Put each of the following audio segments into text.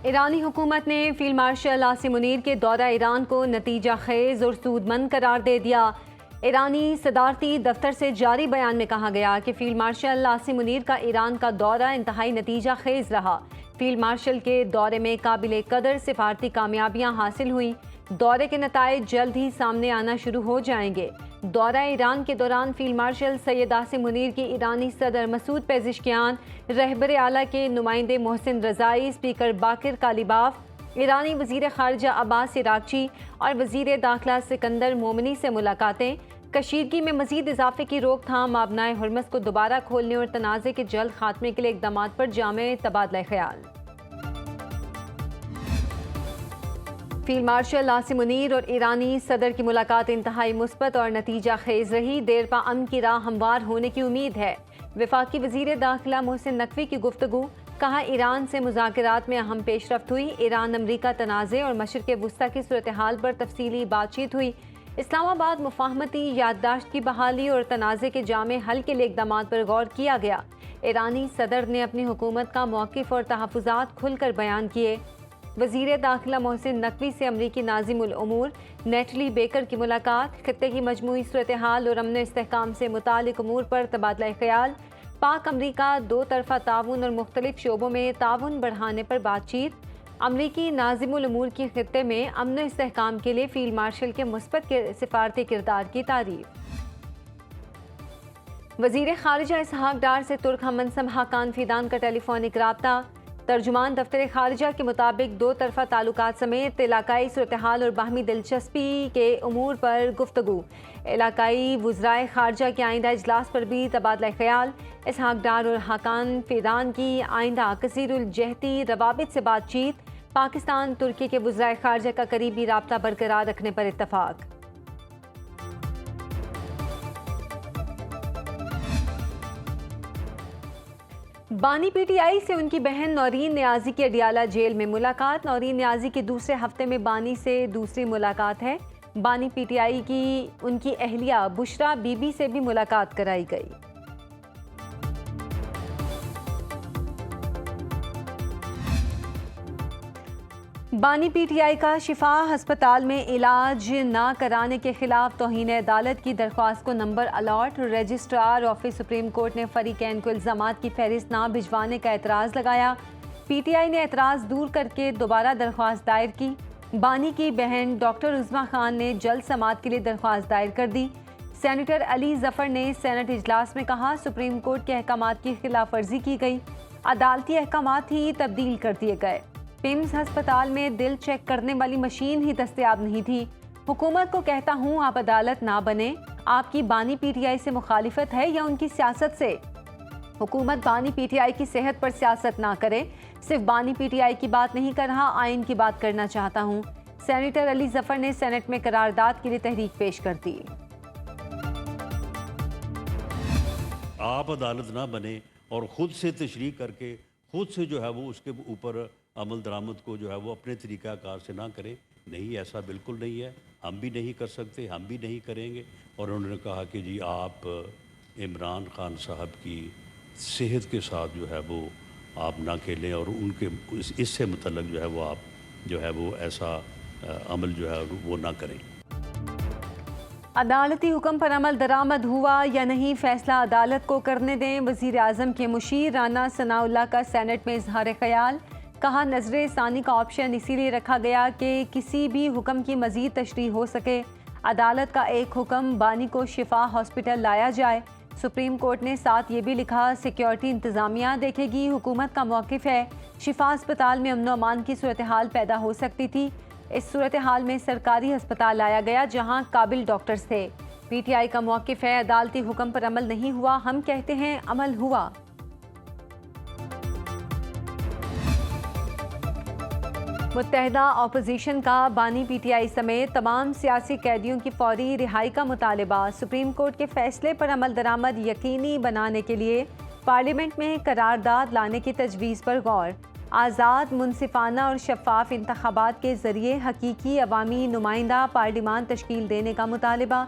ایرانی حکومت نے فیلڈ مارشل عاصم منیر کے دورہ ایران کو نتیجہ خیز اور سودمند قرار دے دیا۔ ایرانی صدارتی دفتر سے جاری بیان میں کہا گیا کہ فیلڈ مارشل عاصم منیر کا ایران کا دورہ انتہائی نتیجہ خیز رہا۔ فیلڈ مارشل کے دورے میں قابل قدر سفارتی کامیابیاں حاصل ہوئیں۔ دورے کے نتائج جلد ہی سامنے آنا شروع ہو جائیں گے۔ دورہ ایران کے دوران فیلڈ مارشل سید عاصم منیر کی ایرانی صدر مسعود پیزشکیان، رہبر اعلیٰ کے نمائندے محسن رضائی، اسپیکر باقر کالیباف، ایرانی وزیر خارجہ عباس عراقچی اور وزیر داخلہ سکندر مومنی سے ملاقاتیں، کشیدگی میں مزید اضافے کی روک تھام، مابنائے ہرمز کو دوبارہ کھولنے اور تنازع کے جلد خاتمے کے لیے اقدامات پر جامع تبادلہ خیال۔ فیلڈ مارشل عاصم منیر اور ایرانی صدر کی ملاقات انتہائی مثبت اور نتیجہ خیز رہی۔ دیرپا امن کی راہ ہموار ہونے کی امید ہے۔ وفاقی وزیر داخلہ محسن نقوی کی گفتگو، کہا ایران سے مذاکرات میں اہم پیش رفت ہوئی۔ ایران امریکہ تنازع اور مشرق وسطیٰ کی صورتحال پر تفصیلی بات چیت ہوئی۔ اسلام آباد مفاہمتی یادداشت کی بحالی اور تنازع کے جامع حل کے لیے اقدامات پر غور کیا گیا۔ ایرانی صدر نے اپنی حکومت کا موقف اور تحفظات کھل کر بیان کیے۔ وزیر داخلہ محسن نقوی سے امریکی ناظم الامور نیٹلی بیکر کی ملاقات، خطے کی مجموعی صورتحال اور امن و استحکام سے متعلق امور پر تبادلہ خیال، پاک امریکہ دو طرفہ تعاون اور مختلف شعبوں میں تعاون بڑھانے پر بات چیت، امریکی ناظم الامور کی خطے میں امن و استحکام کے لیے فیلڈ مارشل کے مثبت سفارتی کردار کی تعریف۔ وزیر خارجہ اسحاق ڈار سے ترک ہم منصب حاکان فیدان کا ٹیلی فونک رابطہ، ترجمان دفتر خارجہ کے مطابق دو طرفہ تعلقات سمیت علاقائی صورتحال اور باہمی دلچسپی کے امور پر گفتگو، علاقائی وزرائے خارجہ کے آئندہ اجلاس پر بھی تبادلہ خیال، اسحاق ڈار اور حاکان فیدان کی آئندہ کثیر الجہتی روابط سے بات چیت، پاکستان ترکی کے وزرائے خارجہ کا قریبی رابطہ برقرار رکھنے پر اتفاق۔ بانی پی ٹی آئی سے ان کی بہن نورین نیازی کی اڈیالہ جیل میں ملاقات۔ نورین نیازی کے دوسرے ہفتے میں بانی سے دوسری ملاقات ہے۔ بانی پی ٹی آئی کی ان کی اہلیہ بشرا بی بی سے بھی ملاقات کرائی گئی۔ بانی پی ٹی آئی کا شفا ہسپتال میں علاج نہ کرانے کے خلاف توہین عدالت کی درخواست کو number allot, registrar office supreme court نے فریقین کو الزامات کی فہرست نہ بھجوانے کا اعتراض لگایا۔ پی ٹی آئی نے اعتراض دور کر کے دوبارہ درخواست دائر کی۔ بانی کی بہن ڈاکٹر عظمیٰ خان نے جلد سماعت کے لیے درخواست دائر کر دی۔ سینیٹر علی ظفر نے سینٹ اجلاس میں کہا، سپریم کورٹ کے احکامات کی خلاف ورزی کی گئی، عدالتی احکامات ہی تبدیل کر دیے گئے۔ پیمز ہسپتال میں دل چیک کرنے والی مشین ہی دستیاب نہیں تھی۔ حکومت کو کہتا ہوں آپ عدالت نہ بنیں۔ آپ کی بانی پی ٹی آئی سے مخالفت ہے یا ان کی سیاست سے؟ حکومت بانی پی ٹی آئی کی صحت پر سیاست نہ کرے۔ صرف بانی پی ٹی آئی کی بات نہیں کر رہا، آئین کی بات کرنا چاہتا ہوں۔ سینیٹر علی ظفر نے سینٹ میں قرارداد کے لیے تحریک پیش کر دی۔ آپ عدالت نہ بنے اور خود سے تشریح کر کے خود سے جو ہے وہ اس کے اوپر عمل درآمد کو جو ہے وہ اپنے طریقہ کار سے نہ کریں۔ نہیں، ایسا بالکل نہیں ہے، ہم بھی نہیں کر سکتے، ہم بھی نہیں کریں گے۔ اور انہوں نے کہا کہ جی آپ عمران خان صاحب کی صحت کے ساتھ جو ہے وہ آپ نہ کھیلیں اور ان کے اس سے متعلق جو ہے وہ آپ جو ہے وہ ایسا عمل جو ہے وہ نہ کریں۔ عدالتی حکم پر عمل درآمد ہوا یا نہیں، فیصلہ عدالت کو کرنے دیں۔ وزیر اعظم کے مشیر رانا ثناء اللہ کا سینٹ میں اظہار خیال، کہا نظر ثانی کا آپشن اسی لیے رکھا گیا کہ کسی بھی حکم کی مزید تشریح ہو سکے۔ عدالت کا ایک حکم بانی کو شفا ہاسپٹل لایا جائے۔ سپریم کورٹ نے ساتھ یہ بھی لکھا، سیکیورٹی انتظامیہ دیکھے گی، حکومت کا موقف ہے شفا اسپتال میں امن و امان کی صورتحال پیدا ہو سکتی تھی۔ اس صورتحال میں سرکاری ہسپتال لایا گیا جہاں قابل ڈاکٹرز تھے۔ پی ٹی آئی کا موقف ہے عدالتی حکم پر عمل نہیں ہوا، ہم کہتے ہیں عمل ہوا۔ متحدہ اپوزیشن کا بانی پی ٹی آئی سمیت تمام سیاسی قیدیوں کی فوری رہائی کا مطالبہ، سپریم کورٹ کے فیصلے پر عمل درآمد یقینی بنانے کے لیے پارلیمنٹ میں قرارداد لانے کی تجویز پر غور، آزاد، منصفانہ اور شفاف انتخابات کے ذریعے حقیقی عوامی نمائندہ پارلیمان تشکیل دینے کا مطالبہ،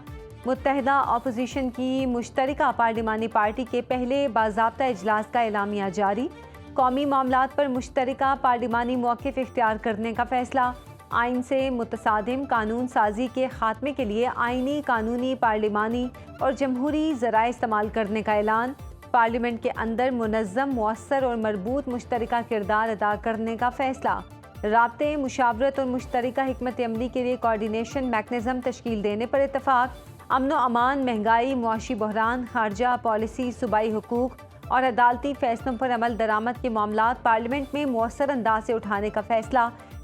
متحدہ اپوزیشن کی مشترکہ پارلیمانی پارٹی کے پہلے باضابطہ اجلاس کا اعلامیہ جاری، قومی معاملات پر مشترکہ پارلیمانی موقف اختیار کرنے کا فیصلہ، آئین سے متصادم قانون سازی کے خاتمے کے لیے آئینی، قانونی، پارلیمانی اور جمہوری ذرائع استعمال کرنے کا اعلان، پارلیمنٹ کے اندر منظم، مؤثر اور مربوط مشترکہ کردار ادا کرنے کا فیصلہ، رابطے، مشاورت اور مشترکہ حکمت عملی کے لیے کوارڈینیشن میکنزم تشکیل دینے پر اتفاق، امن و امان، مہنگائی، معاشی بحران، خارجہ پالیسی، صوبائی حقوق اور عدالتی فیصلوں پر عمل درآمد کے معاملات پارلیمنٹ میں مؤثر انداز سے اٹھانے کا فیصلہ،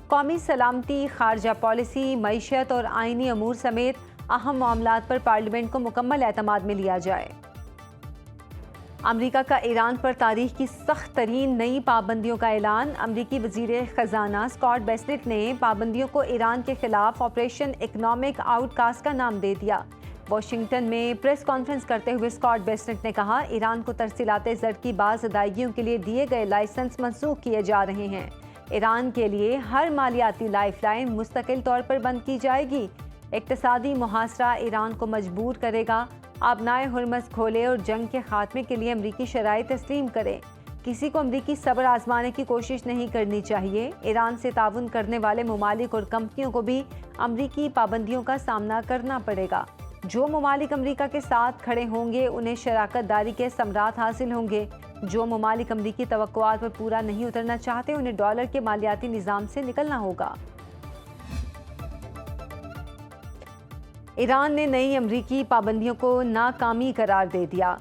قومی سلامتی، خارجہ پالیسی، معیشت اور آئینی امور سمیت اہم معاملات پر پارلیمنٹ کو مکمل اعتماد میں لیا جائے۔ امریکہ کا ایران پر تاریخ کی سخت ترین نئی پابندیوں کا اعلان، امریکی وزیر خزانہ اسکاٹ بیسنٹ نے پابندیوں کو ایران کے خلاف آپریشن اکنامک آؤٹ کاسٹ کا نام دے دیا۔ واشنگٹن میں پریس کانفرنس کرتے ہوئے اسکاٹ بیسنٹ نے کہا، ایران کو ترسیلات زر کی بعض ادائیگیوں کے لیے دیے گئے لائسنس منسوخ کیے جا رہے ہیں۔ ایران کے لیے ہر مالیاتی لائف لائن مستقل طور پر بند کی جائے گی۔ اقتصادی محاصرہ ایران کو مجبور کرے گا، آبنائے ہرمز کھولے اور جنگ کے خاتمے کے لیے امریکی شرائط تسلیم کریں۔ کسی کو امریکی صبر آزمانے کی کوشش نہیں کرنی چاہیے۔ ایران سے تعاون کرنے والے ممالک اور کمپنیوں کو بھی امریکی پابندیوں کا سامنا کرنا پڑے گا۔ جو ممالک امریکہ کے ساتھ کھڑے ہوں گے انہیں شراکت داری کے ثمرات حاصل ہوں گے۔ جو ممالک امریکی توقعات پر پورا نہیں اترنا چاہتے انہیں ڈالر کے مالیاتی نظام سے نکلنا ہوگا۔ ایران نے نئی امریکی پابندیوں کو ناکامی قرار دے دیا۔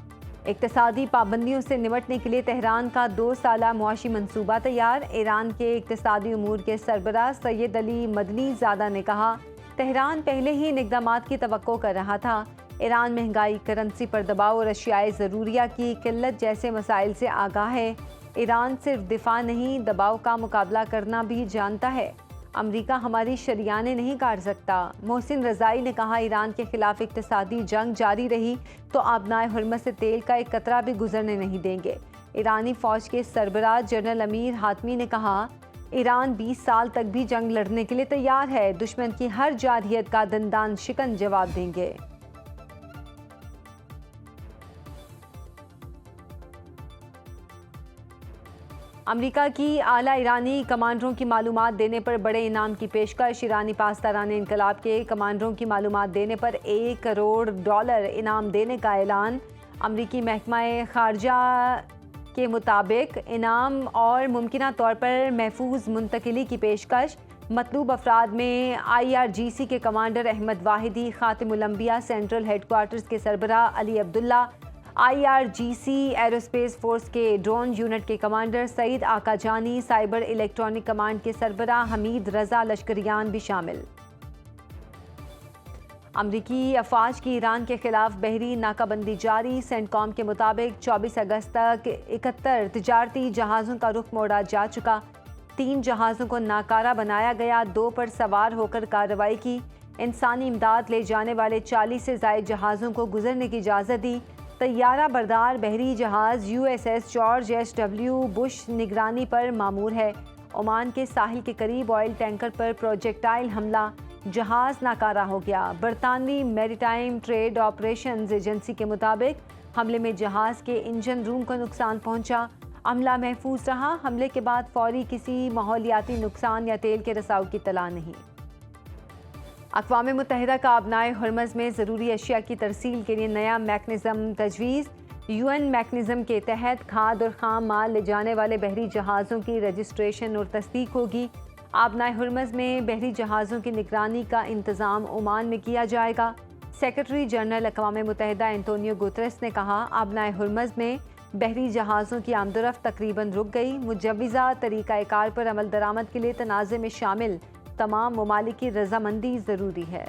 اقتصادی پابندیوں سے نمٹنے کے لیے تہران کا 2 سالہ معاشی منصوبہ تیار، ایران کے اقتصادی امور کے سربراہ سید علی مدنی زادہ نے کہا، تہران پہلے ہی ان اقدامات کی توقع کر رہا تھا۔ ایران مہنگائی، کرنسی پر دباؤ اور اشیاء ضروریہ کی قلت جیسے مسائل سے آگاہ ہے۔ ایران صرف دفاع نہیں، دباؤ کا مقابلہ کرنا بھی جانتا ہے۔ امریکہ ہماری شریانیں نہیں کاٹ سکتا۔ محسن رضائی نے کہا، ایران کے خلاف اقتصادی جنگ جاری رہی تو آبنائے ہرمز سے تیل کا ایک قطرہ بھی گزرنے نہیں دیں گے۔ ایرانی فوج کے سربراہ جنرل امیر حاتمی نے کہا، ایران 20 سال تک بھی جنگ لڑنے کے لیے تیار ہے، دشمن کی ہر جارحیت کا دندان شکن جواب دیں گے۔ امریکہ کی اعلیٰ ایرانی کمانڈروں کی معلومات دینے پر بڑے انعام کی پیشکش، ایرانی پاسداران انقلاب کے کمانڈروں کی معلومات دینے پر $1 کروڑ انعام دینے کا اعلان۔ امریکی محکمہ خارجہ کے مطابق انعام اور ممکنہ طور پر محفوظ منتقلی کی پیشکش، مطلوب افراد میں IRGC کے کمانڈر احمد واحدی، خاتم الانبیاء سینٹرل ہیڈ کوارٹرز کے سربراہ علی عبداللہ، IRGC ایروسپیس فورس کے ڈرون یونٹ کے کمانڈر سعید آقا جانی، سائبر الیکٹرانک کمانڈ کے سربراہ حمید رضا لشکریان بھی شامل۔ امریکی افواج کی ایران کے خلاف بحری ناکہ بندی جاری، سینٹ کام کے مطابق 24 اگست تک 71 تجارتی جہازوں کا رخ موڑا جا چکا، 3 جہازوں کو ناکارہ بنایا گیا، 2 پر سوار ہو کر کارروائی کی، انسانی امداد لے جانے والے 40 سے زائد جہازوں کو گزرنے کی اجازت دی۔ طیارہ بردار بحری جہاز USS جارج SW بش نگرانی پر مامور ہے۔ عمان کے ساحل کے قریب آئل ٹینکر پر پروجیکٹائل حملہ، جہاز ناکارہ ہو گیا۔ برطانوی میری ٹائم ٹریڈ آپریشنز ایجنسی کے مطابق حملے میں جہاز کے انجن روم کو نقصان پہنچا، عملہ محفوظ رہا۔ حملے کے بعد فوری کسی ماحولیاتی نقصان یا تیل کے رساؤ کی اطلاع نہیں۔ اقوام متحدہ کا آبنائے ہرمز میں ضروری اشیاء کی ترسیل کے لیے نیا میکنزم تجویز، UN میکنزم کے تحت کھاد اور خام مال لے جانے والے بحری جہازوں کی رجسٹریشن اور تصدیق ہوگی۔ آبنائے ہرمز میں بحری جہازوں کی نگرانی کا انتظام عمان میں کیا جائے گا۔ سیکرٹری جنرل اقوام متحدہ انتونیو گوتریس نے کہا، آبنائے ہرمز میں بحری جہازوں کی آمد و رفت تقریباً رک گئی۔ مجوزہ طریقہ کار پر عمل درآمد کے لیے تنازع میں شامل تمام ممالک کی رضامندی ضروری ہے۔